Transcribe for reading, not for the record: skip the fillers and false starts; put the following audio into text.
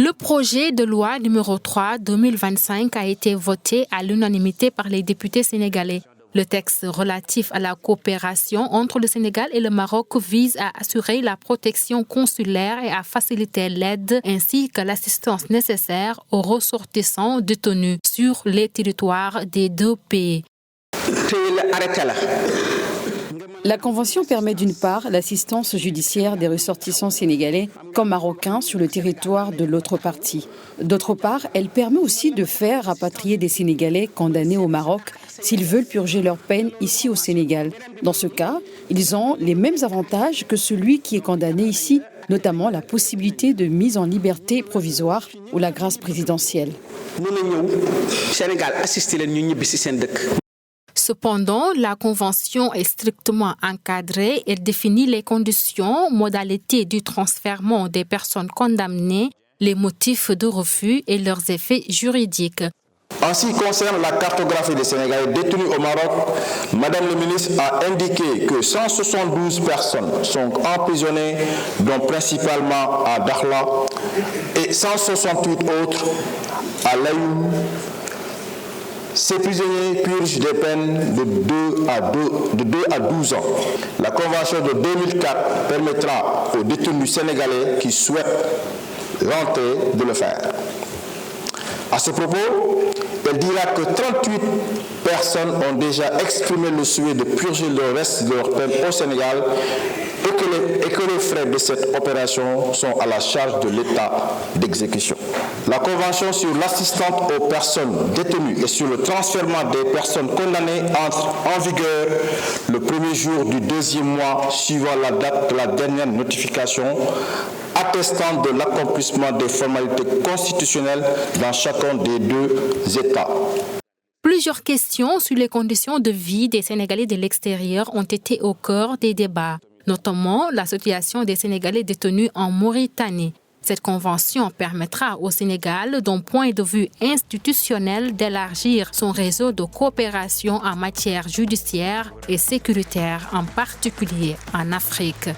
Le projet de loi numéro 3/2025 a été voté à l'unanimité par les députés sénégalais. Le texte relatif à la coopération entre le Sénégal et le Maroc vise à assurer la protection consulaire et à faciliter l'aide ainsi que l'assistance nécessaire aux ressortissants détenus sur les territoires des deux pays. La Convention permet d'une part l'assistance judiciaire des ressortissants sénégalais comme marocains sur le territoire de l'autre partie. D'autre part, elle permet aussi de faire rapatrier des Sénégalais condamnés au Maroc s'ils veulent purger leur peine ici au Sénégal. Dans ce cas, ils ont les mêmes avantages que celui qui est condamné ici, notamment la possibilité de mise en liberté provisoire ou la grâce présidentielle. Cependant, la Convention est strictement encadrée et définit les conditions, modalités du transfèrement des personnes condamnées, les motifs de refus et leurs effets juridiques. En ce qui concerne la cartographie des Sénégalais détenus au Maroc, Madame le ministre a indiqué que 172 personnes sont emprisonnées, dont principalement à Dakhla, et 168 autres à Layoum. Ces prisonniers purgent des peines de 2 à 12 ans. La Convention de 2004 permettra aux détenus sénégalais qui souhaitent rentrer de le faire. À ce propos, elle dira que 38 personnes ont déjà exprimé le souhait de purger le reste de leur peine au Sénégal et que les frais de cette opération sont à la charge de l'État d'exécution. La Convention sur l'assistance aux personnes détenues et sur le transfèrement des personnes condamnées entre en vigueur le premier jour du deuxième mois suivant la date de la dernière notification, attestant de l'accomplissement des formalités constitutionnelles dans chacun des deux États. Plusieurs questions sur les conditions de vie des Sénégalais de l'extérieur ont été au cœur des débats, notamment la situation des Sénégalais détenus en Mauritanie. Cette convention permettra au Sénégal, d'un point de vue institutionnel, d'élargir son réseau de coopération en matière judiciaire et sécuritaire, en particulier en Afrique.